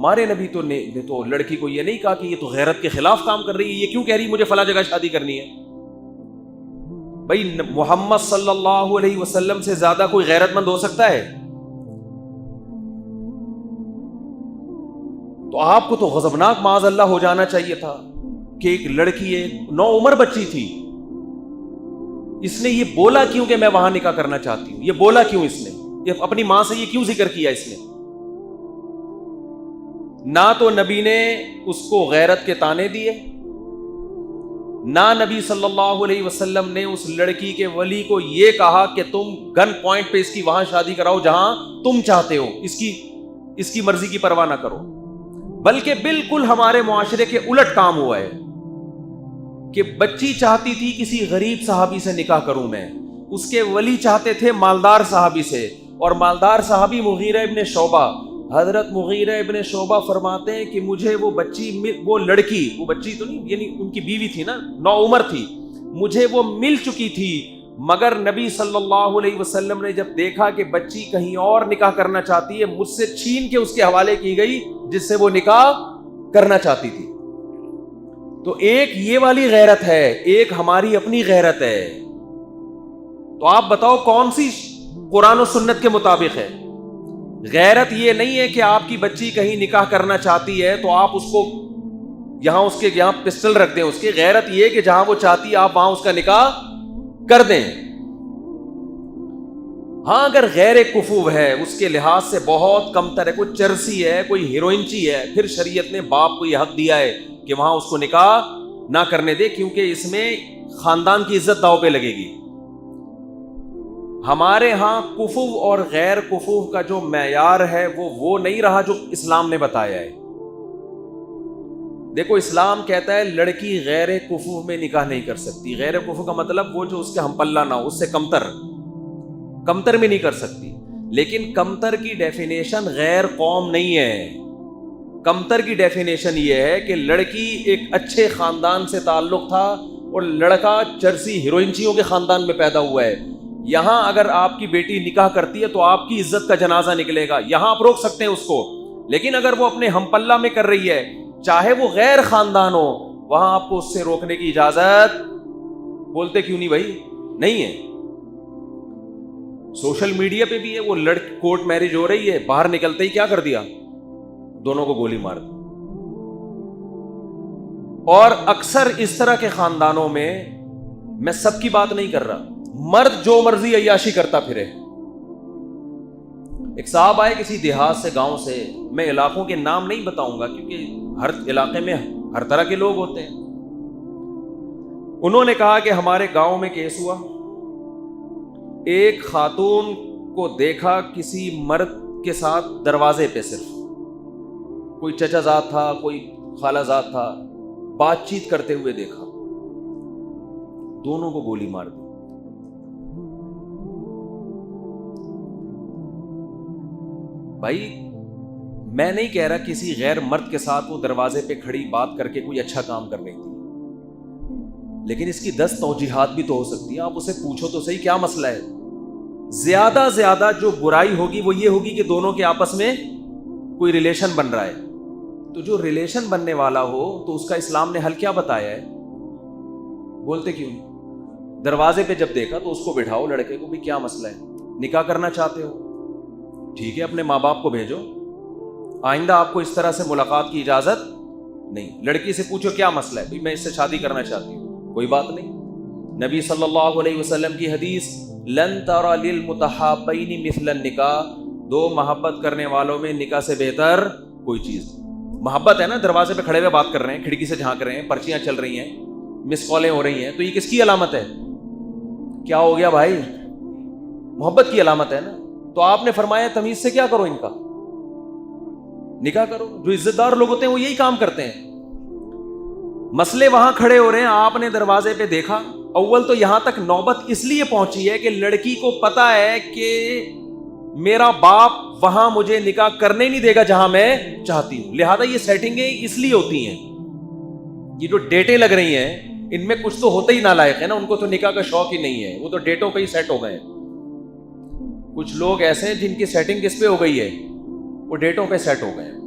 ہمارے نبی نے تو لڑکی کو یہ نہیں کہا کہ یہ تو غیرت کے خلاف کام کر رہی ہے، یہ کیوں کہہ رہی مجھے فلاں جگہ شادی کرنی ہے؟ بھائی محمد صلی اللہ علیہ وسلم سے زیادہ کوئی غیرت مند ہو سکتا ہے؟ تو آپ کو تو غضبناک معاذ اللہ ہو جانا چاہیے تھا کہ ایک لڑکی، ایک نوعمر بچی تھی، اس نے یہ بولا کیوں کہ میں وہاں نکاح کرنا چاہتی ہوں؟ یہ بولا کیوں اس نے؟ یہ اپنی ماں سے یہ کیوں ذکر کیا اس نے؟ نہ تو نبی نے اس کو غیرت کے طعنے دیے، نہ نبی صلی اللہ علیہ وسلم نے اس لڑکی کے ولی کو یہ کہا کہ تم گن پوائنٹ پہ اس کی وہاں شادی کراؤ جہاں تم چاہتے ہو، اس کی مرضی کی پرواہ نہ کرو، بلکہ بالکل ہمارے معاشرے کے الٹ کام ہوا ہے کہ بچی چاہتی تھی کسی غریب صحابی سے نکاح کروں میں، اس کے ولی چاہتے تھے مالدار صحابی سے، اور مالدار صحابی مغیرہ ابن شعبہ، حضرت مغیرہ ابن شعبہ فرماتے ہیں کہ مجھے وہ لڑکی تو نہیں، یعنی ان کی بیوی تھی نا، نوعمر تھی، مجھے وہ مل چکی تھی، مگر نبی صلی اللہ علیہ وسلم نے جب دیکھا کہ بچی کہیں اور نکاح کرنا چاہتی ہے، مجھ سے چھین کے اس کے حوالے کی گئی جس سے وہ نکاح کرنا چاہتی تھی۔ تو ایک یہ والی غیرت ہے، ایک ہماری اپنی غیرت ہے۔ تو آپ بتاؤ کون سی قرآن و سنت کے مطابق ہے؟ غیرت یہ نہیں ہے کہ آپ کی بچی کہیں نکاح کرنا چاہتی ہے تو آپ اس کو یہاں پسٹل رکھ دیں اس کے۔ غیرت یہ کہ جہاں وہ چاہتی ہے آپ وہاں اس کا نکاح کر دیں۔ ہاں اگر غیر کفو ہے، اس کے لحاظ سے بہت کم تر ہے، کوئی چرسی ہے، کوئی ہیروئنچی ہے، پھر شریعت نے باپ کو یہ حق دیا ہے کہ وہاں اس کو نکاح نہ کرنے دے، کیونکہ اس میں خاندان کی عزت داؤ پہ لگے گی۔ ہمارے ہاں کفو اور غیر کفو کا جو معیار ہے وہ نہیں رہا جو اسلام نے بتایا ہے۔ دیکھو اسلام کہتا ہے لڑکی غیر کفو میں نکاح نہیں کر سکتی۔ غیر کفو کا مطلب وہ جو اس کے ہم پلہ نہ ہو، اس سے کمتر میں نہیں کر سکتی۔ لیکن کمتر کی ڈیفینیشن غیر قوم نہیں ہے۔ کمتر کی ڈیفینیشن یہ ہے کہ لڑکی ایک اچھے خاندان سے تعلق تھا اور لڑکا چرسی ہیروئنچیوں کے خاندان میں پیدا ہوا ہے۔ یہاں اگر آپ کی بیٹی نکاح کرتی ہے تو آپ کی عزت کا جنازہ نکلے گا، یہاں آپ روک سکتے ہیں اس کو۔ لیکن اگر وہ اپنے ہم پلہ میں کر رہی ہے، چاہے وہ غیر خاندان ہو، وہاں آپ کو اس سے روکنے کی اجازت، بولتے کیوں نہیں بھائی، نہیں ہے۔ سوشل میڈیا پہ بھی ہے، وہ کورٹ میرج ہو رہی ہے، باہر نکلتے ہی کیا کر دیا، دونوں کو گولی مار دی۔ اور اکثر اس طرح کے خاندانوں میں سب کی بات نہیں کر رہا، مرد جو مرضی عیاشی کرتا پھرے۔ ایک صاحب آئے کسی دیہات سے، گاؤں سے، میں علاقوں کے نام نہیں بتاؤں گا کیونکہ ہر علاقے میں ہر طرح کے لوگ ہوتے ہیں۔ انہوں نے کہا کہ ہمارے گاؤں میں کیس ہوا، ایک خاتون کو دیکھا کسی مرد کے ساتھ دروازے پہ، صرف کوئی چچا زاد تھا، کوئی خالہ زاد تھا، بات چیت کرتے ہوئے دیکھا، دونوں کو گولی مار دی۔ بھائی میں نہیں کہہ رہا کسی غیر مرد کے ساتھ وہ دروازے پہ کھڑی بات کر کے کوئی اچھا کام کر رہی تھی، لیکن اس کی 10 توجیحات بھی تو ہو سکتی ہیں۔ آپ اسے پوچھو تو صحیح کیا مسئلہ ہے۔ زیادہ جو برائی ہوگی وہ یہ ہوگی کہ دونوں کے آپس میں کوئی ریلیشن بن رہا ہے، تو جو ریلیشن بننے والا ہو تو اس کا اسلام نے حل کیا بتایا ہے؟ بولتے کیوں نہیں؟ دروازے پہ جب دیکھا تو اس کو بٹھاؤ، لڑکے کو بھی کیا مسئلہ ہے، نکاح کرنا چاہتے ہو ٹھیک ہے، اپنے ماں باپ کو بھیجو، آئندہ آپ کو اس طرح سے ملاقات کی اجازت نہیں۔ لڑکی سے پوچھو کیا مسئلہ ہے، بھائی میں اس سے شادی کرنا چاہتی ہوں، کوئی بات نہیں۔ نبی صلی اللہ علیہ وسلم کی حدیث، لن ترى للمتحابین مثل النکاح، دو محبت کرنے والوں میں نکاح سے بہتر کوئی چیز۔ محبت ہے نا، دروازے پہ کھڑے ہوئے بات کر رہے ہیں، کھڑکی سے جھانک رہے ہیں، پرچیاں چل رہی ہیں، مس کالیں ہو رہی ہیں، تو یہ کس کی علامت ہے؟ کیا ہو گیا بھائی؟ محبت کی علامت ہے نا۔ تو آپ نے فرمایا تمیز سے کیا کرو، ان کا نکاح کرو۔ جو عزت دار لوگ ہوتے ہیں وہ یہی کام کرتے ہیں۔ مسئلے وہاں کھڑے ہو رہے ہیں، آپ نے دروازے پہ دیکھا۔ اول تو یہاں تک نوبت اس لیے پہنچی ہے کہ لڑکی کو پتا ہے کہ میرا باپ وہاں مجھے نکاح کرنے نہیں دے گا جہاں میں چاہتی ہوں، لہذا یہ سیٹنگیں اس لیے ہوتی ہیں۔ یہ جو ڈیٹیں لگ رہی ہیں ان میں کچھ تو ہوتا ہی نالائق ہے نا، ان کو تو نکاح کا شوق ہی نہیں ہے، وہ تو ڈیٹوں پہ ہی سیٹ ہو گئے ہیں۔ کچھ لوگ ایسے ہیں جن کی سیٹنگ کس پہ ہو گئی ہے، وہ ڈیٹوں پہ سیٹ ہو گئے ہیں۔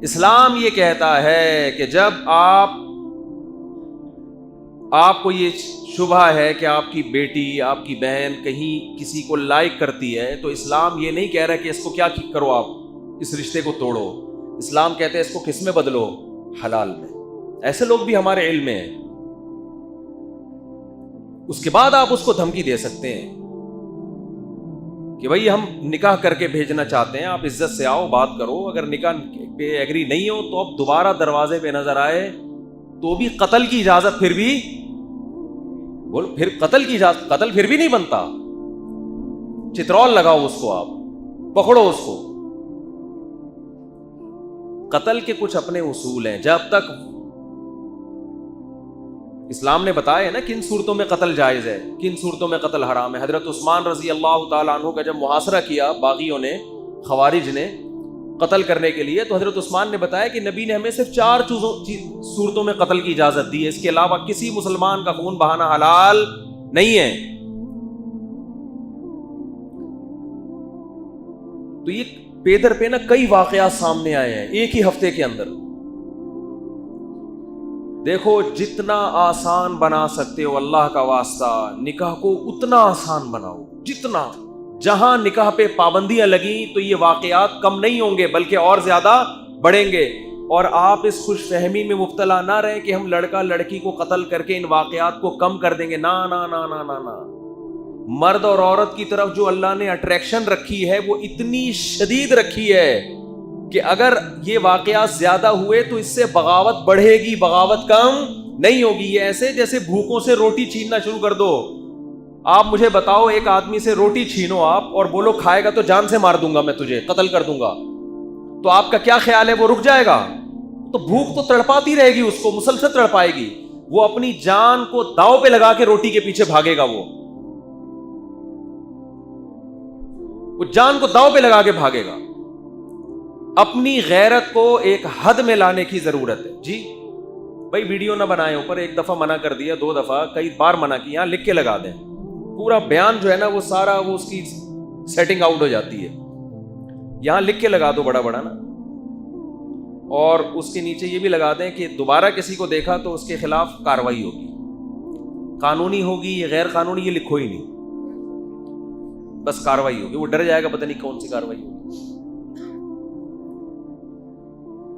اسلام یہ کہتا ہے کہ جب آپ کو یہ شبہ ہے کہ آپ کی بیٹی آپ کی بہن کہیں کسی کو لائک کرتی ہے تو اسلام یہ نہیں کہہ رہا کہ اس کو کیا کرو، آپ اس رشتے کو توڑو. اسلام کہتے ہیں اس کو کس میں بدلو؟ حلال میں. ایسے لوگ بھی ہمارے علم میں ہیں. اس کے بعد آپ اس کو دھمکی دے سکتے ہیں کہ بھائی ہم نکاح کر کے بھیجنا چاہتے ہیں، آپ عزت سے آؤ، بات کرو. اگر نکاح پہ ایگری نہیں ہو تو اب دوبارہ دروازے پہ نظر آئے تو بھی قتل کی اجازت، پھر بھی پھر قتل کی اجازت، قتل پھر بھی نہیں بنتا. چترول لگاؤ اس کو، آپ پکڑو اس کو. قتل کے کچھ اپنے اصول ہیں. جب تک اسلام نے بتایا ہے نا کن صورتوں میں قتل جائز ہے، کن صورتوں میں قتل حرام ہے. حضرت عثمان رضی اللہ تعالیٰ عنہ کا جب محاصرہ کیا باغیوں نے، خوارج نے قتل کرنے کے لیے، تو حضرت عثمان نے بتایا کہ نبی نے ہمیں صرف 4 صورتوں میں قتل کی اجازت دی ہے، اس کے علاوہ کسی مسلمان کا خون بہانا حلال نہیں ہے. تو یہ پیدر پہ نا کئی واقعات سامنے آئے ہیں ایک ہی ہفتے کے اندر. دیکھو جتنا آسان بنا سکتے ہو اللہ کا واسطہ نکاح کو اتنا آسان بناؤ. جتنا جہاں نکاح پہ پابندیاں لگیں تو یہ واقعات کم نہیں ہوں گے بلکہ اور زیادہ بڑھیں گے. اور آپ اس خوش فہمی میں مبتلا نہ رہیں کہ ہم لڑکا لڑکی کو قتل کر کے ان واقعات کو کم کر دیں گے. نا نا نا نا نا نا. مرد اور عورت کی طرف جو اللہ نے اٹریکشن رکھی ہے وہ اتنی شدید رکھی ہے کہ اگر یہ واقعات زیادہ ہوئے تو اس سے بغاوت بڑھے گی، بغاوت کم نہیں ہوگی. یہ ایسے جیسے بھوکوں سے روٹی چھیننا شروع کر دو. آپ مجھے بتاؤ ایک آدمی سے روٹی چھینو آپ اور بولو کھائے گا تو جان سے مار دوں گا، میں تجھے قتل کر دوں گا، تو آپ کا کیا خیال ہے وہ رک جائے گا؟ تو بھوک تو تڑپاتی رہے گی، اس کو مسلسل تڑپائے گی. وہ اپنی جان کو داؤ پہ لگا کے روٹی کے پیچھے بھاگے گا. وہ جان کو داؤ پہ لگا کے بھاگے گا. اپنی غیرت کو ایک حد میں لانے کی ضرورت ہے. جی بھائی ویڈیو نہ بنائیں اوپر، ایک دفعہ منع کر دیا، 2 دفعہ، کئی بار منع کیا، یہاں لکھ کے لگا دیں. پورا بیان جو ہے نا وہ سارا وہ اس کی سیٹنگ آؤٹ ہو جاتی ہے. یہاں لکھ کے لگا دو بڑا بڑا نا، اور اس کے نیچے یہ بھی لگا دیں کہ دوبارہ کسی کو دیکھا تو اس کے خلاف کارروائی ہوگی، قانونی ہوگی یا غیر قانونی، یہ لکھو ہی نہیں، بس کارروائی ہوگی. وہ ڈر جائے گا پتہ نہیں کون سی کارروائی ہوگی.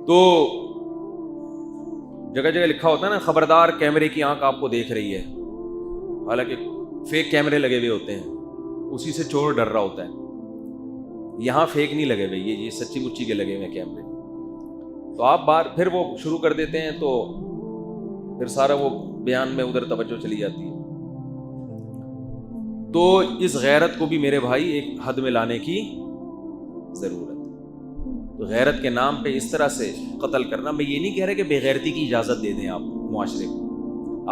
تو جگہ جگہ لکھا ہوتا ہے نا خبردار کیمرے کی آنکھ آپ کو دیکھ رہی ہے، حالانکہ فیک کیمرے لگے ہوئے ہوتے ہیں، اسی سے چور ڈر رہا ہوتا ہے. یہاں فیک نہیں لگے ہوئے، یہ سچی مچی کے لگے ہوئے کیمرے. تو آپ بار پھر وہ شروع کر دیتے ہیں تو پھر سارا وہ بیان میں ادھر توجہ چلی جاتی ہے. تو اس غیرت کو بھی میرے بھائی ایک حد میں لانے کی ضرورت ہے. تو غیرت کے نام پہ اس طرح سے قتل کرنا، میں یہ نہیں کہہ رہا کہ بے غیرتی کی اجازت دے دیں آپ معاشرے کو.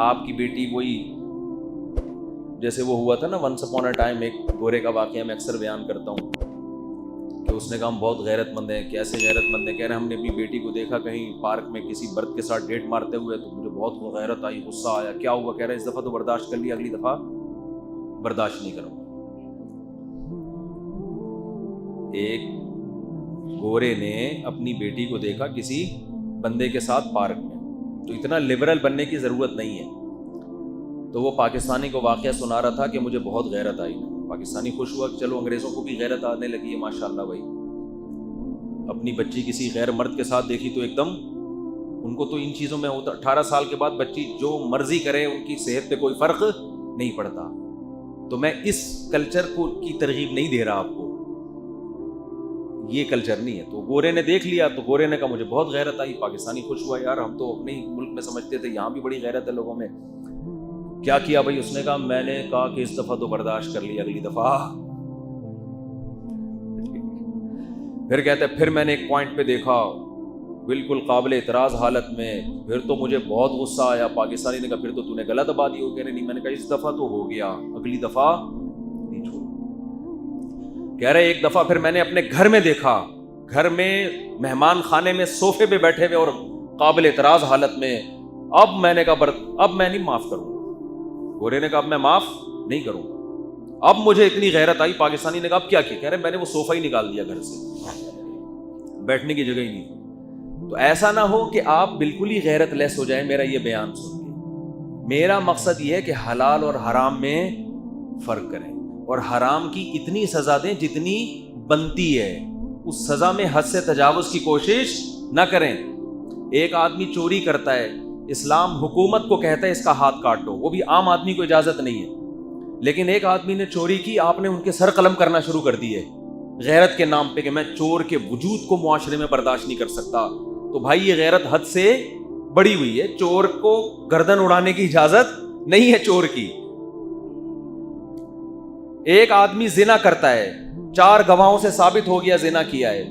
آپ کی بیٹی وہی جیسے وہ ہوا تھا نا ونس اپون اے ٹائم، ایک گورے کا واقعہ میں اکثر بیان کرتا ہوں کہ اس نے کہا ہم بہت غیرت مند ہیں. کیسے غیرت مند ہیں؟ کہہ رہے ہم نے اپنی بیٹی کو دیکھا کہیں پارک میں کسی مرد کے ساتھ ڈیٹ مارتے ہوئے تو مجھے بہت غیرت آئی، غصہ آیا. کیا ہوا؟ کہہ رہے اس دفعہ تو برداشت کر لیا، اگلی دفعہ برداشت نہیں کروں. ایک گورے نے اپنی بیٹی کو دیکھا کسی بندے کے ساتھ پارک میں، تو اتنا لبرل بننے کی ضرورت نہیں ہے. تو وہ پاکستانی کو واقعہ سنا رہا تھا کہ مجھے بہت غیرت آئی. پاکستانی خوش ہوا کہ چلو انگریزوں کو بھی غیرت آنے لگی ہے، ماشاءاللہ. بھائی اپنی بچی کسی غیر مرد کے ساتھ دیکھی تو ایک دم ان کو تو ان چیزوں میں ہوتا. 18 سال کے بعد بچی جو مرضی کرے، ان کی صحت پہ کوئی فرق نہیں پڑتا. تو میں اس کلچر کو کی ترغیب نہیں دے رہا آپ کو، یہ کلچر نہیں ہے. تو گورے نے دیکھ لیا تو گورے نے کہا مجھے بہت غیرت آئی. پاکستانی خوش ہوا، یار ہم تو اپنے ملک میں سمجھتے تھے یہاں بھی بڑی غیرت ہے لوگوں میں. کیا کیا بھائی؟ اس نے کہا میں نے کہا کہ اس دفعہ تو برداشت کر لیا، اگلی دفعہ. پھر کہتے پھر میں نے ایک پوائنٹ پہ دیکھا بالکل قابل اعتراض حالت میں، پھر تو مجھے بہت غصہ آیا. پاکستانی نے کہا پھر تو نے غلط آبادی ہو. کہہ رہے نہیں، میں نے کہا اس دفعہ تو ہو گیا، اگلی دفعہ نہیں چھوڑ. کہہ رہے ایک دفعہ پھر میں نے اپنے گھر میں دیکھا، گھر میں مہمان خانے میں صوفے پہ بیٹھے ہوئے اور قابل اعتراض حالت میں. اب میں نے کہا اب میں نہیں معاف کروں گا. گورے نے کہا اب میں معاف نہیں کروں گا. اب مجھے اتنی غیرت آئی. پاکستانی نے کہا اب کیا کیا؟ کہہ رہے میں نے وہ صوفہ ہی نکال دیا گھر سے، بیٹھنے کی جگہ ہی نہیں. تو ایسا نہ ہو کہ آپ بالکل ہی غیرت لیس ہو جائیں میرا یہ بیان سن کے. میرا مقصد یہ ہے کہ حلال اور حرام میں فرق کریں اور حرام کی اتنی سزا دیں جتنی بنتی ہے. اس سزا میں حد سے تجاوز کی کوشش نہ کریں. ایک آدمی چوری کرتا ہے, اسلام حکومت کو کہتا ہے اس کا ہاتھ کاٹ دو, وہ بھی عام آدمی کو اجازت نہیں ہے. لیکن ایک آدمی نے چوری کی, آپ نے ان کے سر قلم کرنا شروع کر دیے غیرت کے نام پہ کہ میں چور کے وجود کو معاشرے میں برداشت نہیں کر سکتا. تو بھائی یہ غیرت حد سے بڑی ہوئی ہے. چور کو گردن اڑانے کی اجازت نہیں ہے چور کی. ایک آدمی زنا کرتا ہے, 4 گواہوں سے ثابت ہو گیا زنا کیا ہے,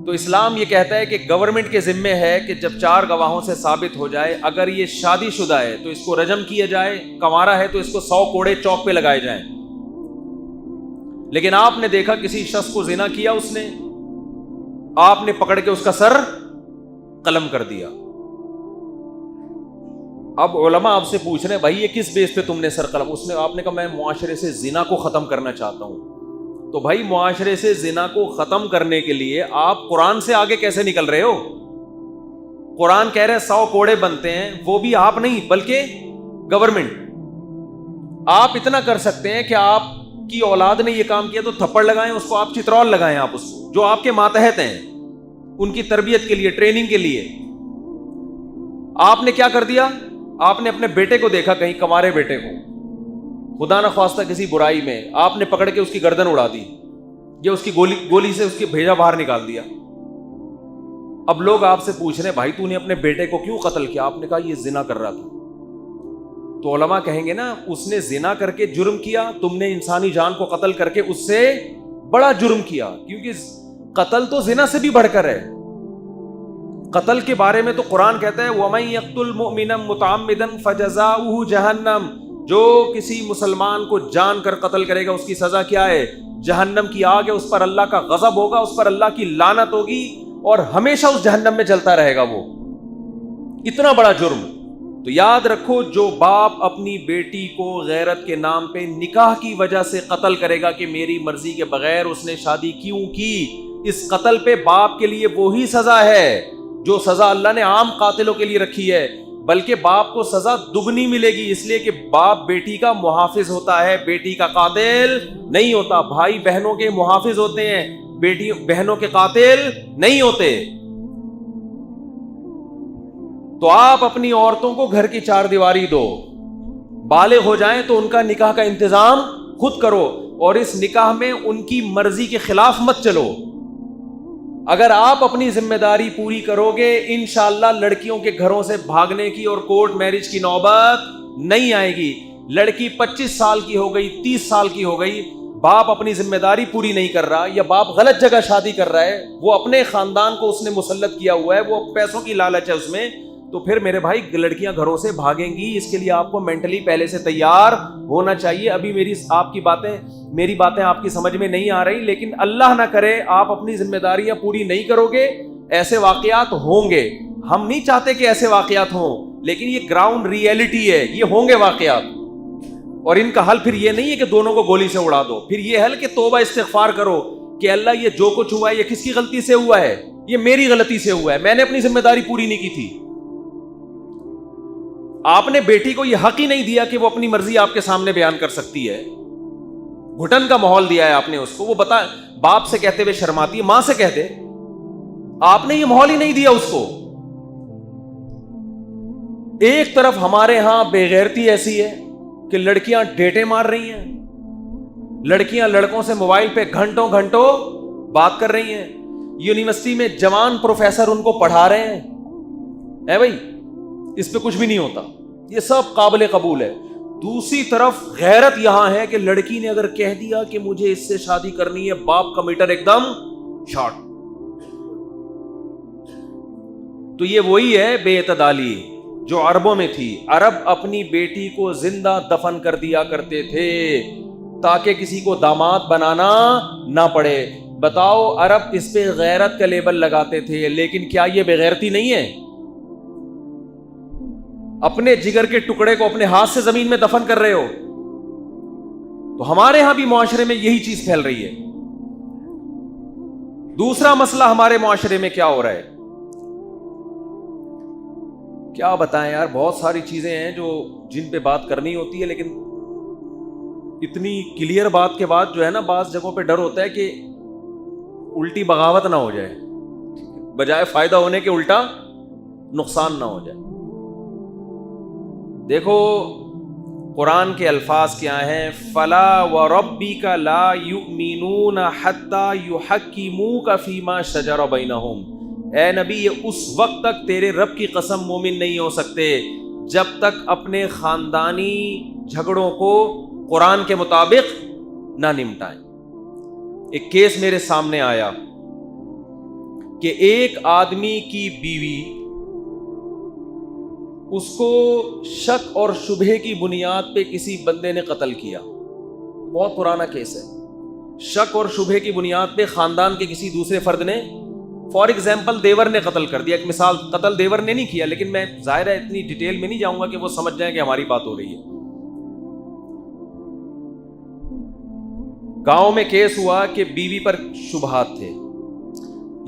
تو اسلام یہ کہتا ہے کہ گورنمنٹ کے ذمے ہے کہ جب 4 گواہوں سے ثابت ہو جائے, اگر یہ شادی شدہ ہے تو اس کو رجم کیا جائے, کنوارا ہے تو اس کو 100 کوڑے چوک پہ لگائے جائیں. لیکن آپ نے دیکھا کسی شخص کو زنا کیا, اس نے, آپ نے پکڑ کے اس کا سر قلم کر دیا. اب علماء آپ سے پوچھ رہے ہیں بھائی یہ کس بیس پہ تم نے سر قلم؟ اس نے, آپ نے کہا میں معاشرے سے زنا کو ختم کرنا چاہتا ہوں. تو بھائی معاشرے سے زنا کو ختم کرنے کے لیے آپ قرآن سے آگے کیسے نکل رہے ہو؟ قرآن کہہ رہے 100 کوڑے بنتے ہیں, وہ بھی آپ نہیں بلکہ گورنمنٹ. آپ اتنا کر سکتے ہیں کہ آپ کی اولاد نے یہ کام کیا تو تھپڑ لگائیں اس کو, آپ چترول لگائیں آپ اس کو, جو آپ کے ماتحت ہیں, ان کی تربیت کے لیے, ٹریننگ کے لیے. آپ نے کیا کر دیا؟ آپ نے اپنے بیٹے کو دیکھا کہیں, کنوارے بیٹے کو, خدا نہ خواستہ کسی برائی میں آپ نے پکڑ کے اس کی گردن اڑا دی یا اس کی گولی سے اس کی بھیجا باہر نکال دیا. اب لوگ آپ سے پوچھ رہے ہیں بھائی تو نے اپنے بیٹے کو کیوں قتل کیا؟ آپ نے کہا یہ زنا کر رہا تھا. تو علماء کہیں گے نا اس نے زنا کر کے جرم کیا, تم نے انسانی جان کو قتل کر کے اس سے بڑا جرم کیا, کیونکہ قتل تو زنا سے بھی بڑھ کر ہے. قتل کے بارے میں تو قرآن کہتا ہے وَمَن يَقْتُلْ مُؤْمِنًا مُتَعَمِّدًا فَجَزَاؤُهُ جَهَنَّمُ, جو کسی مسلمان کو جان کر قتل کرے گا اس کی سزا کیا ہے؟ جہنم کی آگ ہے, اس پر اللہ کا غضب ہوگا, اس پر اللہ کی لعنت ہوگی اور ہمیشہ اس جہنم میں جلتا رہے گا. وہ اتنا بڑا جرم. تو یاد رکھو جو باپ اپنی بیٹی کو غیرت کے نام پہ نکاح کی وجہ سے قتل کرے گا کہ میری مرضی کے بغیر اس نے شادی کیوں کی, اس قتل پہ باپ کے لیے وہی سزا ہے جو سزا اللہ نے عام قاتلوں کے لیے رکھی ہے, بلکہ باپ کو سزا دگنی ملے گی, اس لیے کہ باپ بیٹی کا محافظ ہوتا ہے, بیٹی کا قاتل نہیں ہوتا. بھائی بہنوں کے محافظ ہوتے ہیں, بیٹی بہنوں کے قاتل نہیں ہوتے. تو آپ اپنی عورتوں کو گھر کی 4 دیواری دو, بالغ ہو جائیں تو ان کا نکاح کا انتظام خود کرو, اور اس نکاح میں ان کی مرضی کے خلاف مت چلو. اگر آپ اپنی ذمہ داری پوری کرو گے انشاءاللہ لڑکیوں کے گھروں سے بھاگنے کی اور کورٹ میرج کی نوبت نہیں آئے گی. لڑکی 25 سال کی ہو گئی, 30 سال کی ہو گئی, باپ اپنی ذمہ داری پوری نہیں کر رہا, یا باپ غلط جگہ شادی کر رہا ہے, وہ اپنے خاندان کو اس نے مسلط کیا ہوا ہے, وہ پیسوں کی لالچ ہے اس میں, تو پھر میرے بھائی لڑکیاں گھروں سے بھاگیں گی. اس کے لیے آپ کو مینٹلی پہلے سے تیار ہونا چاہیے. ابھی میری باتیں آپ کی سمجھ میں نہیں آ رہی, لیکن اللہ نہ کرے آپ اپنی ذمہ داریاں پوری نہیں کرو گے, ایسے واقعات ہوں گے. ہم نہیں چاہتے کہ ایسے واقعات ہوں, لیکن یہ گراؤنڈ ریئلٹی ہے, یہ ہوں گے واقعات. اور ان کا حل پھر یہ نہیں ہے کہ دونوں کو گولی سے اڑا دو, پھر یہ حل کہ توبہ استغفار کرو کہ اللہ یہ جو کچھ ہوا ہے یہ کس کی غلطی سے ہوا ہے؟ یہ میری غلطی سے ہوا ہے, میں نے اپنی ذمہ داری پوری نہیں کی تھی. آپ نے بیٹی کو یہ حق ہی نہیں دیا کہ وہ اپنی مرضی آپ کے سامنے بیان کر سکتی ہے, گھٹن کا ماحول دیا ہے آپ نے اس کو. وہ بتا باپ سے کہتے ہوئے شرماتی ہے, ماں سے کہتے, آپ نے یہ ماحول ہی نہیں دیا اس کو. ایک طرف ہمارے ہاں بے غیرتی ایسی ہے کہ لڑکیاں ڈیٹے مار رہی ہیں, لڑکیاں لڑکوں سے موبائل پہ گھنٹوں گھنٹوں بات کر رہی ہیں, یونیورسٹی میں جوان پروفیسر ان کو پڑھا رہے ہیں. اے بھائی اس پہ کچھ بھی نہیں ہوتا, یہ سب قابل قبول ہے. دوسری طرف غیرت یہاں ہے کہ لڑکی نے اگر کہہ دیا کہ مجھے اس سے شادی کرنی ہے, باپ کا میٹر ایک دم شارٹ. تو یہ وہی ہے بے اعتدالی جو عربوں میں تھی. عرب اپنی بیٹی کو زندہ دفن کر دیا کرتے تھے تاکہ کسی کو داماد بنانا نہ پڑے. بتاؤ عرب اس پہ غیرت کا لیبل لگاتے تھے, لیکن کیا یہ بے غیرتی نہیں ہے؟ اپنے جگر کے ٹکڑے کو اپنے ہاتھ سے زمین میں دفن کر رہے ہو. تو ہمارے ہاں بھی معاشرے میں یہی چیز پھیل رہی ہے. دوسرا مسئلہ ہمارے معاشرے میں کیا ہو رہا ہے کیا بتائیں یار، بہت ساری چیزیں ہیں جو جن پہ بات کرنی ہوتی ہے، لیکن اتنی کلیئر بات کے بعد جو ہے نا بعض جگہوں پہ ڈر ہوتا ہے کہ الٹی بغاوت نہ ہو جائے، بجائے فائدہ ہونے کے الٹا نقصان نہ ہو جائے۔ دیکھو قرآن کے الفاظ کیا ہیں، فلا وربک لا یؤمنون حتی یحکموک فیما شجر بینہم، اے نبی یہ اس وقت تک تیرے رب کی قسم مومن نہیں ہو سکتے جب تک اپنے خاندانی جھگڑوں کو قرآن کے مطابق نہ نمٹائیں۔ ایک کیس میرے سامنے آیا کہ ایک آدمی کی بیوی اس کو شک اور شبہے کی بنیاد پہ کسی بندے نے قتل کیا، بہت پرانا کیس ہے۔ شک اور شبہے کی بنیاد پہ خاندان کے کسی دوسرے فرد نے، فار ایگزامپل دیور نے قتل کر دیا، ایک مثال، قتل دیور نے نہیں کیا، لیکن میں ظاہر ہے اتنی ڈیٹیل میں نہیں جاؤں گا کہ وہ سمجھ جائیں کہ ہماری بات ہو رہی ہے۔ گاؤں میں کیس ہوا کہ بیوی پر شبہات تھے،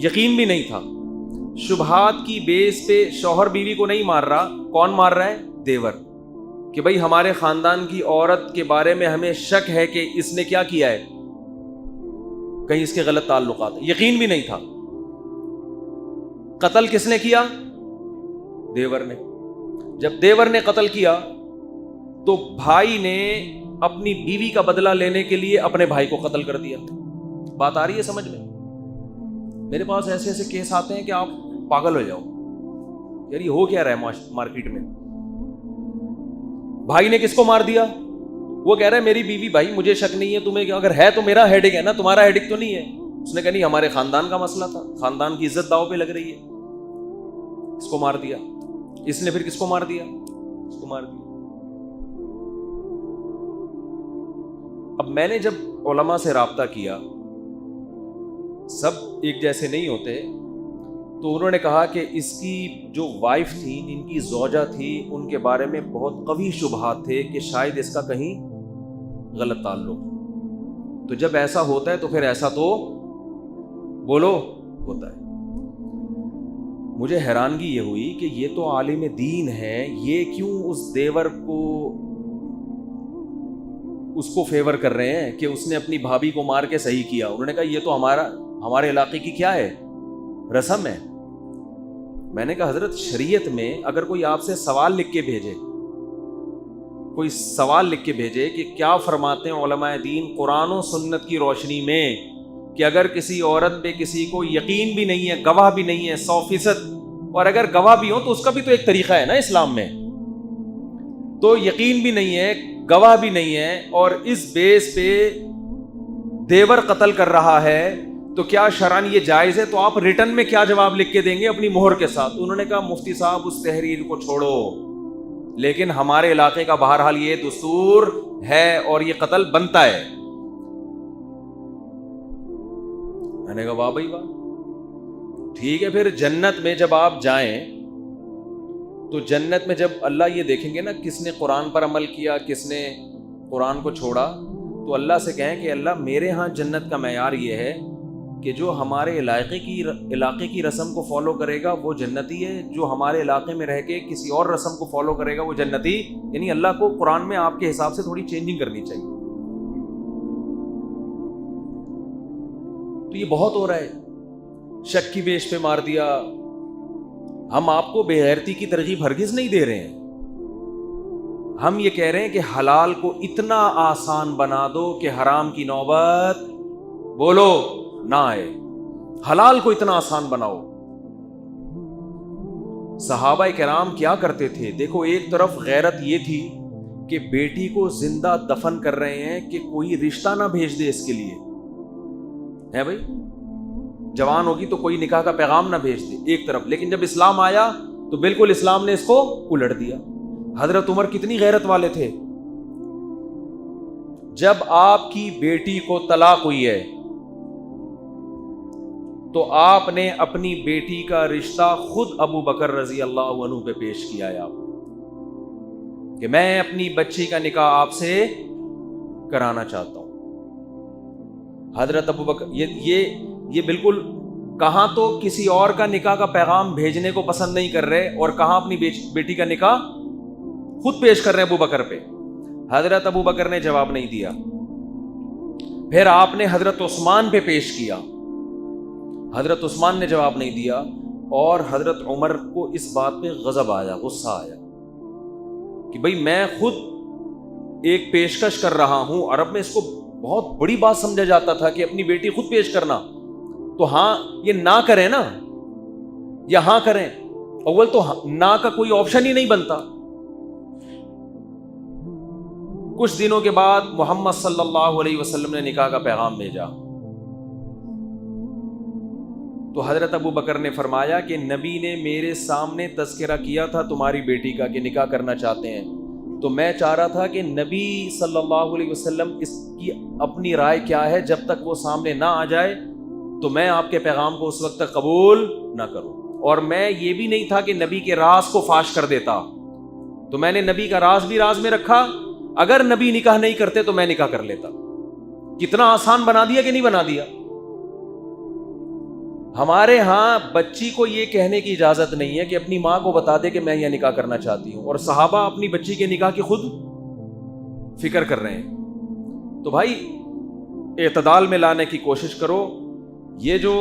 یقین بھی نہیں تھا، شبہات کی بیس پہ شوہر بیوی کو نہیں مار رہا، کون مار رہا ہے؟ دیور، کہ بھئی ہمارے خاندان کی عورت کے بارے میں ہمیں شک ہے کہ اس نے کیا کیا ہے، کہیں اس کے غلط تعلقات ہیں، یقین بھی نہیں تھا۔ قتل کس نے کیا؟ دیور نے۔ جب دیور نے قتل کیا تو بھائی نے اپنی بیوی کا بدلہ لینے کے لیے اپنے بھائی کو قتل کر دیا۔ بات آ رہی ہے سمجھ میں؟ میرے پاس ایسے ایسے کیس آتے ہیں کہ آپ پاگل ہو جاؤ، یار یہ ہو کیا رہا ہے مارکیٹ میں۔ بھائی نے کس کو مار دیا؟ وہ کہہ رہا ہے میری بیوی، بھائی مجھے شک نہیں ہے تمہیں، اگر ہے تو میرا ہیڈک ہے نا، تمہارا ہیڈک تو نہیں ہے۔ اس نے کہا نہیں، ہمارے خاندان کا مسئلہ تھا، خاندان کی عزت داؤ پہ لگ رہی ہے، اس کو مار دیا۔ اس نے پھر کس کو مار دیا؟ اس کو مار دیا۔ اب میں نے جب علماء سے رابطہ کیا، سب ایک جیسے نہیں ہوتے، تو انہوں نے کہا کہ اس کی جو وائف تھی، ان کی زوجہ تھی، ان کے بارے میں بہت قوی شبہات تھے کہ شاید اس کا کہیں غلط تعلق۔ تو جب ایسا ہوتا ہے تو پھر ایسا تو بولو ہوتا ہے۔ مجھے حیرانگی یہ ہوئی کہ یہ تو عالم دین ہے، یہ کیوں اس دیور کو اس کو فیور کر رہے ہیں کہ اس نے اپنی بھابھی کو مار کے صحیح کیا؟ انہوں نے کہا یہ تو ہمارے علاقے کی کیا ہے، رسم ہے۔ میں نے کہا حضرت شریعت میں اگر کوئی آپ سے سوال لکھ کے بھیجے، کوئی سوال لکھ کے بھیجے کہ کیا فرماتے ہیں علماء دین قرآن و سنت کی روشنی میں کہ اگر کسی عورت پہ کسی کو یقین بھی نہیں ہے، گواہ بھی نہیں ہے 100%، اور اگر گواہ بھی ہو تو اس کا بھی تو ایک طریقہ ہے نا اسلام میں، تو یقین بھی نہیں ہے، گواہ بھی نہیں ہے، اور اس بیس پہ دیور قتل کر رہا ہے، تو کیا شرعاً یہ جائز ہے؟ تو آپ ریٹن میں کیا جواب لکھ کے دیں گے اپنی مہر کے ساتھ؟ انہوں نے کہا مفتی صاحب اس تحریر کو چھوڑو، لیکن ہمارے علاقے کا بہرحال یہ دستور ہے اور یہ قتل بنتا ہے۔ میں نے کہا واہ بھائی واہ، ٹھیک ہے۔ پھر جنت میں جب آپ جائیں تو جنت میں جب اللہ یہ دیکھیں گے نا کس نے قرآن پر عمل کیا، کس نے قرآن کو چھوڑا، تو اللہ سے کہیں کہ اللہ میرے ہاں جنت کا معیار یہ ہے کہ جو ہمارے علاقے کی رسم کو فالو کرے گا وہ جنتی ہے، جو ہمارے علاقے میں رہ کے کسی اور رسم کو فالو کرے گا وہ جنتی۔ یعنی اللہ کو قرآن میں آپ کے حساب سے تھوڑی چینجنگ کرنی چاہیے۔ تو یہ بہت ہو رہا ہے، شک کی بیش پہ مار دیا۔ ہم آپ کو بے غیرتی کی ترغیب ہرگز نہیں دے رہے ہیں، ہم یہ کہہ رہے ہیں کہ حلال کو اتنا آسان بنا دو کہ حرام کی نوبت بولو نہ آئے، حلال کو اتنا آسان بناؤ۔ صحابہ کرام کیا کرتے تھے؟ دیکھو ایک طرف غیرت یہ تھی کہ بیٹی کو زندہ دفن کر رہے ہیں کہ کوئی رشتہ نہ بھیج دے اس کے لیے، ہے بھائی، جوان ہوگی تو کوئی نکاح کا پیغام نہ بھیج دے ایک طرف، لیکن جب اسلام آیا تو بالکل اسلام نے اس کو الٹ دیا۔ حضرت عمر کتنی غیرت والے تھے، جب آپ کی بیٹی کو طلاق ہوئی ہے تو آپ نے اپنی بیٹی کا رشتہ خود ابو بکر رضی اللہ عنہ پہ پیش کیا ہے آپ کہ میں اپنی بچی کا نکاح آپ سے کرانا چاہتا ہوں۔ حضرت ابو بکر یہ بالکل کہاں تو کسی اور کا نکاح کا پیغام بھیجنے کو پسند نہیں کر رہے اور کہاں اپنی بیٹی کا نکاح خود پیش کر رہے ہیں ابو بکر پہ. حضرت ابو بکر نے جواب نہیں دیا. پھر آپ نے حضرت عثمان پہ پیش کیا, حضرت عثمان نے جواب نہیں دیا, اور حضرت عمر کو اس بات پہ غضب آیا, غصہ آیا کہ بھئی میں خود ایک پیشکش کر رہا ہوں. عرب میں اس کو بہت بڑی بات سمجھا جاتا تھا کہ اپنی بیٹی خود پیش کرنا. تو ہاں یہ نہ کریں نا, یا ہاں کریں, اول تو نہ کا کوئی آپشن ہی نہیں بنتا. کچھ دنوں کے بعد محمد صلی اللہ علیہ وسلم نے نکاح کا پیغام بھیجا. تو حضرت ابو بکر نے فرمایا کہ نبی نے میرے سامنے تذکرہ کیا تھا تمہاری بیٹی کا کہ نکاح کرنا چاہتے ہیں, تو میں چاہ رہا تھا کہ نبی صلی اللہ علیہ وسلم اس کی اپنی رائے کیا ہے, جب تک وہ سامنے نہ آ جائے تو میں آپ کے پیغام کو اس وقت تک قبول نہ کروں. اور میں یہ بھی نہیں تھا کہ نبی کے راز کو فاش کر دیتا, تو میں نے نبی کا راز بھی راز میں رکھا. اگر نبی نکاح نہیں کرتے تو میں نکاح کر لیتا. کتنا آسان بنا دیا کہ نہیں بنا دیا. ہمارے ہاں بچی کو یہ کہنے کی اجازت نہیں ہے کہ اپنی ماں کو بتا دے کہ میں یہ نکاح کرنا چاہتی ہوں, اور صحابہ اپنی بچی کے نکاح کی خود فکر کر رہے ہیں. تو بھائی اعتدال میں لانے کی کوشش کرو. یہ جو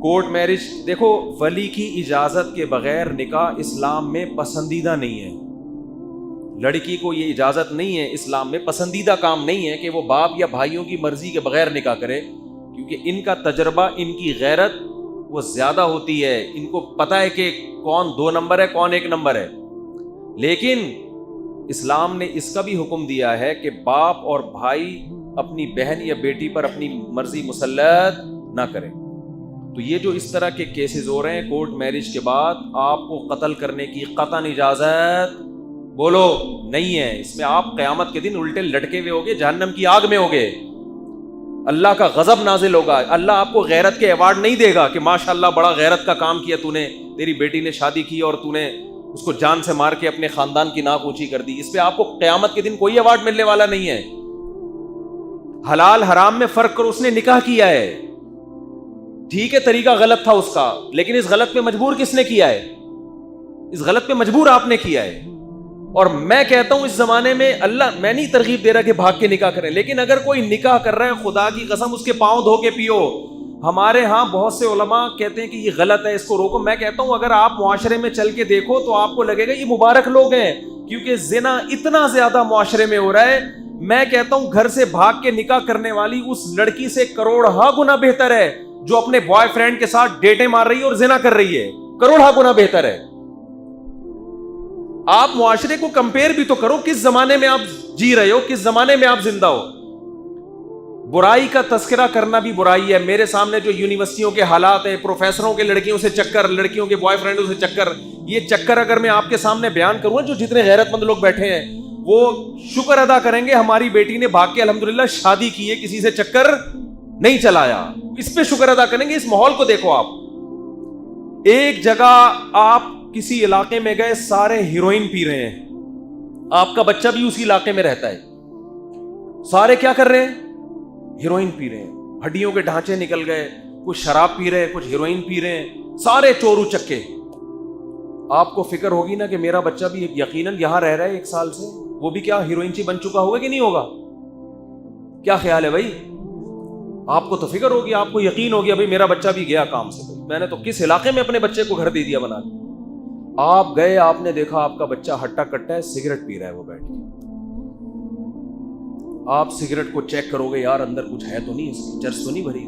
کورٹ میرج, دیکھو ولی کی اجازت کے بغیر نکاح اسلام میں پسندیدہ نہیں ہے. لڑکی کو یہ اجازت نہیں ہے, اسلام میں پسندیدہ کام نہیں ہے کہ وہ باپ یا بھائیوں کی مرضی کے بغیر نکاح کرے, کیونکہ ان کا تجربہ, ان کی غیرت وہ زیادہ ہوتی ہے. ان کو پتہ ہے کہ کون 2 نمبر ہے, کون 1 نمبر ہے. لیکن اسلام نے اس کا بھی حکم دیا ہے کہ باپ اور بھائی اپنی بہن یا بیٹی پر اپنی مرضی مسلط نہ کریں. تو یہ جو اس طرح کے کیسز ہو رہے ہیں کورٹ میرج کے بعد, آپ کو قتل کرنے کی قطعاً اجازت بولو نہیں ہے. اس میں آپ قیامت کے دن الٹے لٹکے ہوئے ہوگے, جہنم کی آگ میں ہوگے, اللہ کا غضب نازل ہوگا. اللہ آپ کو غیرت کے ایوارڈ نہیں دے گا کہ ماشاءاللہ بڑا غیرت کا کام کیا تو نے, تیری بیٹی نے شادی کی اور تو نے اس کو جان سے مار کے اپنے خاندان کی ناک اونچی کر دی. اس پہ آپ کو قیامت کے دن کوئی ایوارڈ ملنے والا نہیں ہے. حلال حرام میں فرق کرو. اس نے نکاح کیا ہے, ٹھیک ہے طریقہ غلط تھا اس کا, لیکن اس غلط پہ مجبور کس نے کیا ہے؟ اس غلط پہ مجبور آپ نے کیا ہے. اور میں کہتا ہوں اس زمانے میں اللہ, میں نہیں ترغیب دے رہا کہ بھاگ کے نکاح کریں, لیکن اگر کوئی نکاح کر رہا ہے خدا کی قسم اس کے پاؤں دھو کے پیو. ہمارے ہاں بہت سے علماء کہتے ہیں کہ یہ غلط ہے, اس کو روکو. میں کہتا ہوں اگر آپ معاشرے میں چل کے دیکھو تو آپ کو لگے گا یہ مبارک لوگ ہیں, کیونکہ زنا اتنا زیادہ معاشرے میں ہو رہا ہے. میں کہتا ہوں گھر سے بھاگ کے نکاح کرنے والی اس لڑکی سے کروڑہا گنا بہتر ہے جو اپنے بوائے فرینڈ کے ساتھ ڈیٹیں مار رہی ہے اور زنا کر رہی ہے. کروڑہا گنا بہتر ہے. آپ معاشرے کو کمپیئر بھی تو کرو, کس زمانے میں آپ جی رہے ہو, کس زمانے میں آپ زندہ ہو. برائی کا تذکرہ کرنا بھی برائی ہے. میرے سامنے جو یونیورسٹیوں کے حالات ہیں, پروفیسروں کے لڑکیوں سے چکر, لڑکیوں کے بوائے فرینڈوں سے چکر, یہ چکر اگر میں آپ کے سامنے بیان کروں, جو جتنے غیرت مند لوگ بیٹھے ہیں وہ شکر ادا کریں گے ہماری بیٹی نے بھاگ کے الحمدللہ شادی کی ہے, کسی سے چکر نہیں چلایا. اس پہ شکر ادا کریں گے. اس ماحول کو دیکھو آپ. ایک جگہ آپ کسی علاقے میں گئے, سارے ہیروئن پی رہے ہیں, آپ کا بچہ بھی اسی علاقے میں رہتا ہے, سارے کیا کر رہے ہیں؟ ہیروئن پی رہے ہیں. ہڈیوں کے ڈھانچے نکل گئے, کچھ شراب پی رہے ہیں, کچھ ہیروئن پی رہے ہیں, سارے چورو چکے. آپ کو فکر ہوگی نا کہ میرا بچہ بھی یقیناً یہاں رہ رہا ہے 1 سال سے, وہ بھی کیا ہیروئن چی بن چکا ہوگا کہ نہیں ہوگا؟ کیا خیال ہے بھائی؟ آپ کو تو فکر ہوگی, آپ کو یقین ہو گیا بھائی میرا بچہ بھی گیا کام سے, میں نے تو کس علاقے میں اپنے بچے کو گھر دے دیا بنا کے. آپ گئے, آپ نے دیکھا آپ کا بچہ ہٹا کٹا ہے, سگریٹ پی رہا ہے وہ بیٹھ کے. آپ سگریٹ کو چیک کرو گے, یار اندر کچھ ہے تو نہیں, اس کی چرس تو نہیں بھری.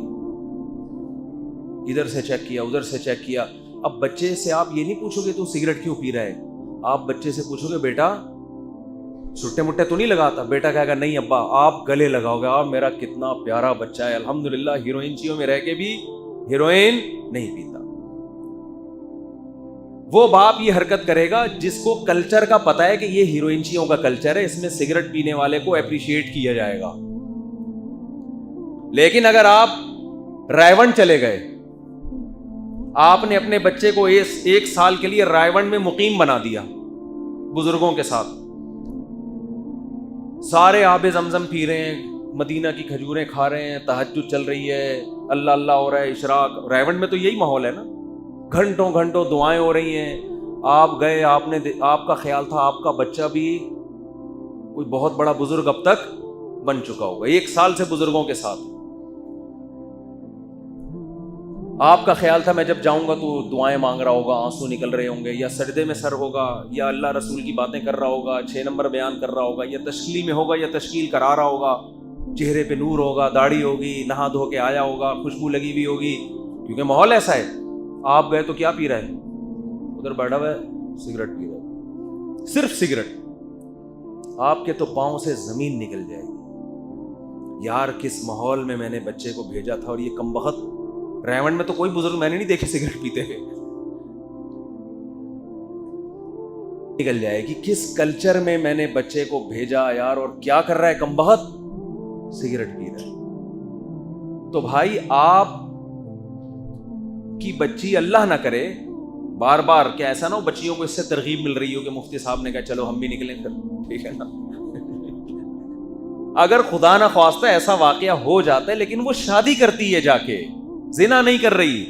ادھر سے چیک کیا, ادھر سے چیک کیا. اب بچے سے آپ یہ نہیں پوچھو گے تو سگریٹ کیوں پی رہا ہے, آپ بچے سے پوچھو گے بیٹا سٹے مٹے تو نہیں لگاتا؟ بیٹا کہے گا نہیں ابا. آپ گلے لگاؤ گے, آپ میرا کتنا پیارا بچہ ہے, الحمدللہ ہیروئن چیوں میں رہ کے بھی ہیروئن نہیں پیتا. وہ باپ یہ حرکت کرے گا جس کو کلچر کا پتا ہے کہ یہ ہیروئنچیوں کا کلچر ہے, اس میں سگریٹ پینے والے کو اپریشیٹ کیا جائے گا. لیکن اگر آپ رائے ونڈ چلے گئے, آپ نے اپنے بچے کو 1 سال کے لیے رائے ونڈ میں مقیم بنا دیا بزرگوں کے ساتھ, سارے آب زمزم پی رہے ہیں, مدینہ کی کھجوریں کھا رہے ہیں, تہجد چل رہی ہے, اللہ اللہ ہو رہا ہے, اشراق. ریونڈ میں تو یہی ماحول ہے نا, گھنٹوں گھنٹوں دعائیں ہو رہی ہیں. آپ گئے, آپ کا خیال تھا آپ کا بچہ بھی کوئی بہت بڑا بزرگ اب تک بن چکا ہوگا, 1 سال سے بزرگوں کے ساتھ. آپ کا خیال تھا میں جب جاؤں گا تو دعائیں مانگ رہا ہوگا, آنسو نکل رہے ہوں گے, یا سجدے میں سر ہوگا, یا اللہ رسول کی باتیں کر رہا ہوگا, 6 نمبر بیان کر رہا ہوگا, یا تشکیلی میں ہوگا, یا تشکیل کرا رہا ہوگا, چہرے پہ نور ہوگا, داڑھی ہوگی, نہا دھو کے آیا ہوگا, خوشبو لگی ہوئی ہوگی, کیونکہ ماحول ایسا ہے. آپ گئے تو کیا پی رہا ہے, ادھر بیٹھا ہوا ہے سگریٹ پی رہا ہے, صرف سگریٹ. آپ کے تو پاؤں سے زمین نکل جائے گی, یار کس ماحول میں میں نے بچے کو بھیجا تھا. اور یہ کمبخت, ریونڈ میں تو کوئی بزرگ میں نے نہیں دیکھے سگریٹ پیتے ہوئے. نکل جائے گی کس کلچر میں میں نے بچے کو بھیجا یار, اور کیا کر رہا ہے کمبخت, سگریٹ پی رہا ہے. تو بھائی آپ کی بچی اللہ نہ کرے بار بار, کیا ایسا نہ ہو بچیوں کو اس سے ترغیب مل رہی ہو کہ مفتی صاحب نے کہا چلو ہم بھی نکلیں پھر, ٹھیک ہے نا. اگر خدا نہ خواستہ ایسا واقعہ ہو جاتا ہے, لیکن وہ شادی کرتی ہے جا کے, زنا نہیں کر رہی,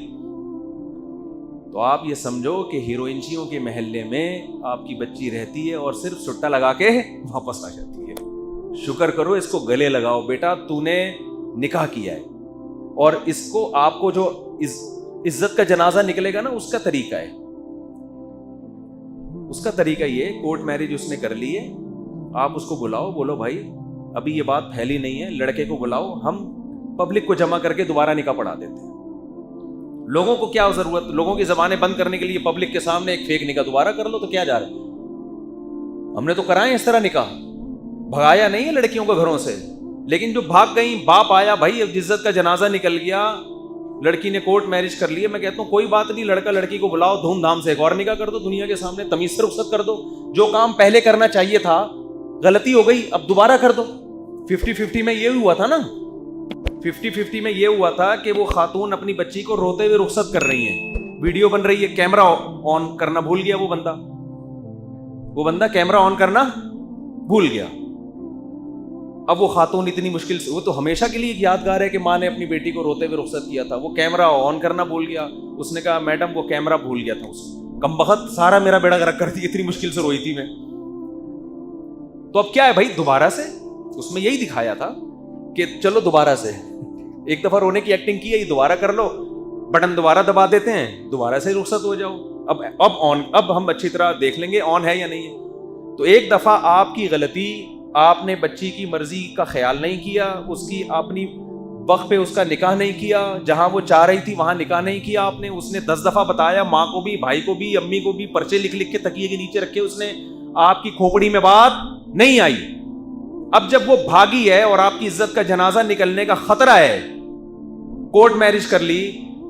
تو آپ یہ سمجھو کہ ہیروئنچیوں کے محلے میں آپ کی بچی رہتی ہے اور صرف سٹا لگا کے واپس آ جاتی ہے. شکر کرو, اس کو گلے لگاؤ, بیٹا تو نے نکاح کیا ہے, اور اس کو آپ کو جو عزت کا جنازہ نکلے گا نا, اس کا طریقہ ہے, اس کا طریقہ یہ, کورٹ میرج اس نے کر لی ہے, آپ اس کو بلاؤ, بولو بھائی ابھی یہ بات پھیلی نہیں ہے, لڑکے کو بلاؤ, ہم پبلک کو جمع کر کے دوبارہ نکاح پڑھا دیتے ہیں. لوگوں کو کیا ضرورت, لوگوں کی زبانیں بند کرنے کے لیے پبلک کے سامنے ایک فیک نکاح دوبارہ کر لو, تو کیا جا رہا ہے. ہم نے تو کرائے اس طرح نکاح, بھگایا نہیں ہے لڑکیوں کو گھروں سے, لیکن جو بھاگ گئی, باپ آیا, بھائی عزت کا جنازہ نکل گیا, لڑکی نے کورٹ میرج کر لیا. میں کہتا ہوں کوئی بات نہیں, لڑکا لڑکی کو بلاؤ, دھوم دھام سے ایک اور نکاح کر دو دنیا کے سامنے, تمیز سے رخصت کر دو. جو کام پہلے کرنا چاہیے تھا, غلطی ہو گئی, اب دوبارہ کر دو. 50-50 میں یہ ہوا تھا نا, 50-50 میں یہ ہوا تھا کہ وہ خاتون اپنی بچی کو روتے ہوئے رخصت کر رہی ہیں, ویڈیو بن رہی ہے, کیمرہ آن کرنا بھول گیا وہ بندہ کیمرہ آن کرنا بھول گیا. اب وہ خاتون اتنی مشکل سے, وہ تو ہمیشہ کے لیے یادگار ہے کہ ماں نے اپنی بیٹی کو روتے ہوئے رخصت کیا تھا, وہ کیمرہ آن کرنا بھول گیا. اس نے کہا میڈم وہ کیمرہ بھول گیا تھا, اس کمبخت سارا میرا بیڑا غرق کر دی, اتنی مشکل سے روئی تھی میں. تو اب کیا ہے بھائی, دوبارہ سے, اس میں یہی دکھایا تھا کہ چلو دوبارہ سے, ایک دفعہ رونے کی ایکٹنگ کی ہے, یہ دوبارہ کر لو, بٹن دوبارہ دبا دیتے ہیں, دوبارہ سے رخصت ہو جاؤ. اب ہم اچھی طرح دیکھ لیں گے آن ہے یا نہیں ہے. تو ایک دفعہ آپ کی غلطی, آپ نے بچی کی مرضی کا خیال نہیں کیا, اس کی اپنی وقت پہ اس کا نکاح نہیں کیا, جہاں وہ چاہ رہی تھی وہاں نکاح نہیں کیا آپ نے. اس نے 10 دفعہ بتایا, ماں کو بھی, بھائی کو بھی, امی کو بھی, پرچے لکھ لکھ کے تکیے کے نیچے رکھے, اس نے, آپ کی کھوپڑی میں بات نہیں آئی. اب جب وہ بھاگی ہے اور آپ کی عزت کا جنازہ نکلنے کا خطرہ ہے, کورٹ میرج کر لی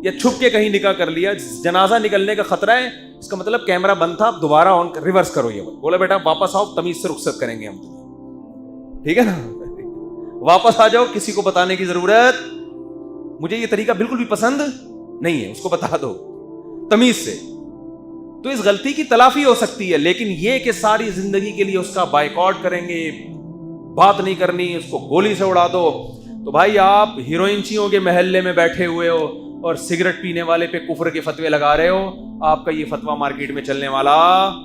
یا چھپ کے کہیں نکاح کر لیا, جنازہ نکلنے کا خطرہ ہے, اس کا مطلب کیمرہ بند تھا, اب دوبارہ آن ریورس کرو. یہ بولا بیٹا واپس آؤ, تمیز سے رخصت کریں گے ہم تمہیں, ٹھیک ہے نا, واپس آ جاؤ, کسی کو بتانے کی ضرورت, مجھے یہ طریقہ بالکل بھی پسند نہیں ہے, اس کو بتا دو تمیز سے. تو اس غلطی کی تلافی ہو سکتی ہے, لیکن یہ کہ ساری زندگی کے لیے اس کا بائیکاٹ کریں گے, بات نہیں کرنی, اس کو گولی سے اڑا دو. تو بھائی آپ ہیروئنچیوں کے محلے میں بیٹھے ہوئے ہو اور سگریٹ پینے والے پہ کفر کے فتوے لگا رہے ہو, آپ کا یہ فتویٰ مارکیٹ میں چلنے والا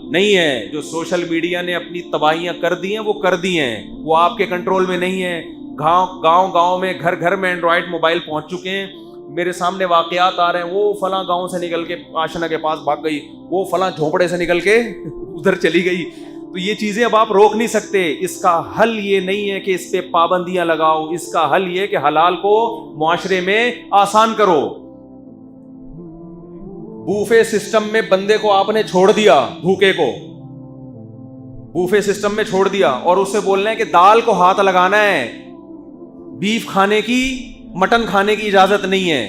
نہیں ہے. جو سوشل میڈیا نے اپنی تباہیاں کر دی ہیں وہ کر دی ہیں, وہ آپ کے کنٹرول میں نہیں ہے. گاؤں میں گھر گھر میں اینڈرائڈ موبائل پہنچ چکے ہیں. میرے سامنے واقعات آ رہے ہیں, وہ فلاں گاؤں سے نکل کے آشنا کے پاس بھاگ گئی, وہ فلاں جھونپڑے سے نکل کے ادھر چلی گئی. تو یہ چیزیں اب آپ روک نہیں سکتے. اس کا حل یہ نہیں ہے کہ اس پہ پابندیاں لگاؤ, اس کا حل یہ کہ حلال کو معاشرے میں آسان کرو. بوفے سسٹم میں بندے کو آپ نے چھوڑ دیا, بھوکے کو بوفے سسٹم میں چھوڑ دیا, اور اس سے بولنا ہے کہ دال کو ہاتھ لگانا ہے, بیف کھانے کی, مٹن کھانے کی اجازت نہیں ہے.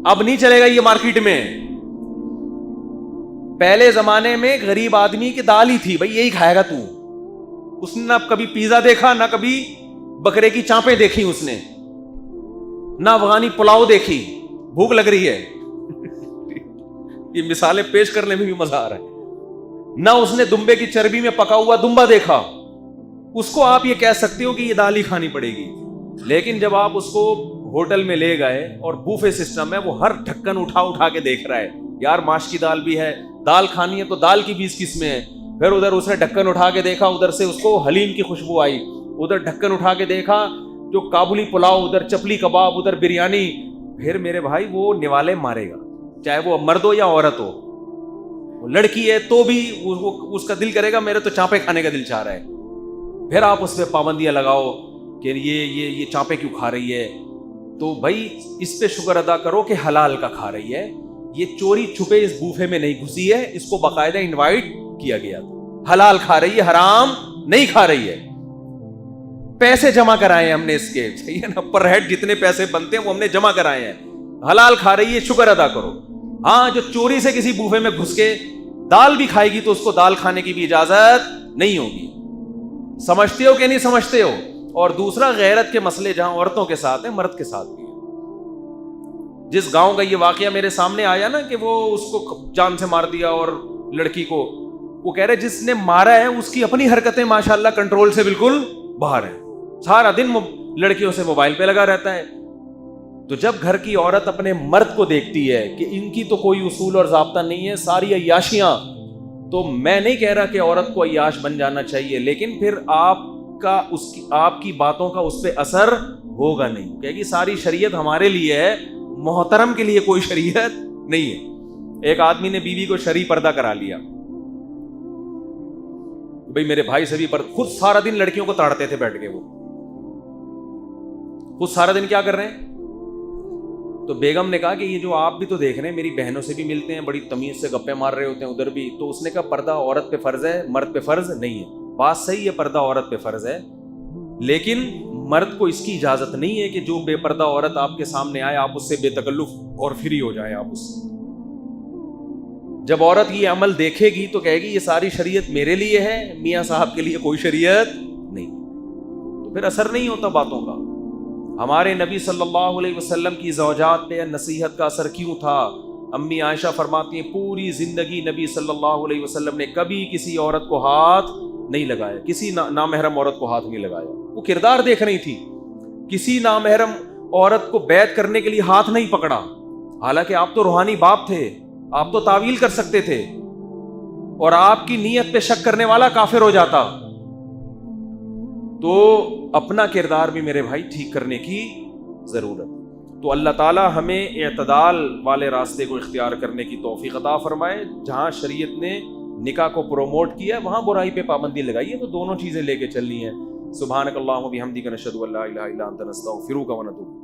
اب نہیں چلے گا یہ مارکیٹ میں. پہلے زمانے میں غریب آدمی کی دال ہی تھی, بھائی یہی کھائے گا تو. اس نے نہ کبھی پیزا دیکھا, نہ کبھی بکرے کی چانپیں دیکھی اس نے, نہ افغانی پلاؤ دیکھی. بھوک لگ رہی ہے, یہ مثالیں پیش کرنے میں بھی مزہ آ رہا ہے. نہ اس نے دمبے کی چربی میں پکا ہوا دمبا دیکھا. اس کو آپ یہ کہہ سکتے ہو کہ یہ دال ہی کھانی پڑے گی. لیکن جب آپ اس کو ہوٹل میں لے گئے اور بوفے سسٹم ہے, وہ ہر ڈھکن اٹھا کے دیکھ رہا ہے, یار ماش کی دال بھی ہے, دال کھانی ہے تو دال کی 20 قسمیں ہیں. پھر ادھر اس نے ڈھکن اٹھا کے دیکھا, ادھر سے اس کو حلیم کی خوشبو آئی, ادھر ڈھکن اٹھا کے دیکھا جو کابلی پلاؤ, ادھر چپلی کباب, ادھر بریانی. پھر میرے بھائی وہ نوالے مارے گا, چاہے وہ مرد ہو یا عورت ہو. وہ لڑکی ہے تو بھی اس کا دل کرے گا میرے تو چانپے کھانے کا دل چاہ رہا ہے. پھر آپ اس پہ پابندیاں لگاؤ کہ یہ چانپے کیوں کھا رہی ہے. تو بھائی اس پہ شکر ادا کرو کہ حلال کا کھا رہی ہے, یہ چوری چھپے اس بوفے میں نہیں گھسی ہے, اس کو باقاعدہ انوائٹ کیا گیا تھا. حلال کھا رہی ہے, حرام نہیں کھا رہی ہے. پیسے جمع کرائے ہیں ہم نے اس کے, چاہیے نا, پر ہیڈ جتنے پیسے بنتے ہیں وہ ہم نے جمع کرائے ہیں. حلال کھا رہی ہے, شکر ادا کرو. ہاں جو چوری سے کسی بوفے میں گھس کے دال بھی کھائے گی تو اس کو دال کھانے کی بھی اجازت نہیں ہوگی. سمجھتے ہو کہ نہیں سمجھتے ہو؟ اور دوسرا, غیرت کے مسئلے جہاں عورتوں کے ساتھ ہیں, مرد کے ساتھ بھی ہیں. جس گاؤں کا یہ واقعہ میرے سامنے آیا نا کہ وہ اس کو جان سے مار دیا, اور لڑکی کو, وہ کہہ رہے جس نے مارا ہے اس کی اپنی حرکتیں ماشاءاللہ کنٹرول سے بالکل باہر ہیں, سارا دن لڑکیوں سے موبائل پہ لگا رہتا ہے. تو جب گھر کی عورت اپنے مرد کو دیکھتی ہے کہ ان کی تو کوئی اصول اور ضابطہ نہیں ہے, ساری عیاشیاں, تو میں نہیں کہہ رہا کہ عورت کو عیاش بن جانا چاہیے, لیکن پھر آپ کی باتوں کا اس پہ اثر ہوگا نہیں. کہے گی ساری شریعت ہمارے لیے ہے, محترم کے لیے کوئی شریعت نہیں ہے. ایک آدمی نے بیوی کو شرعی پردہ کرا لیا, بھئی میرے بھائی سے بھی خود سارا دن لڑکیوں کو تاڑتے تھے بیٹھ کے, وہ خود سارا دن کیا کر رہے ہیں. تو بیگم نے کہا کہ یہ جو آپ بھی تو دیکھ رہے ہیں, میری بہنوں سے بھی ملتے ہیں, بڑی تمیز سے گپے مار رہے ہوتے ہیں ادھر بھی. تو اس نے کہا پردہ عورت پہ فرض ہے, مرد پہ فرض نہیں ہے. بات صحیح ہے, پردہ عورت پہ فرض ہے, لیکن مرد کو اس کی اجازت نہیں ہے کہ جو بے پردہ عورت آپ کے سامنے آئے آپ اس سے بے تکلف اور فری ہو جائیں آپ اس سے. جب عورت یہ عمل دیکھے گی تو کہے گی یہ ساری شریعت میرے لیے ہے, میاں صاحب کے لیے کوئی شریعت نہیں. تو پھر اثر نہیں ہوتا باتوں کا. ہمارے نبی صلی اللہ علیہ وسلم کی زوجات پہ نصیحت کا اثر کیوں تھا؟ امی عائشہ فرماتی ہیں پوری زندگی نبی صلی اللہ علیہ وسلم نے کبھی کسی عورت کو ہاتھ نہیں لگایا, کسی نامحرم عورت کو ہاتھ نہیں لگایا. وہ کردار دیکھ رہی تھی, کسی نامحرم عورت کو بیعت کرنے کے لیے ہاتھ نہیں پکڑا. حالانکہ آپ تو روحانی باپ تھے, آپ تو تعویل کر سکتے تھے, اور آپ کی نیت پہ شک کرنے والا کافر ہو جاتا. تو اپنا کردار بھی میرے بھائی ٹھیک کرنے کی ضرورت. تو اللہ تعالی ہمیں اعتدال والے راستے کو اختیار کرنے کی توفیق عطا فرمائے. جہاں شریعت نے نکاح کو پروموٹ کیا ہے وہاں برائی پہ پابندی لگائی ہے, تو دونوں چیزیں لے کے چلنی ہیں. سبحانک اللہم و بحمدک نشہد ان لا الہ الا انت نستغفرک و نتوب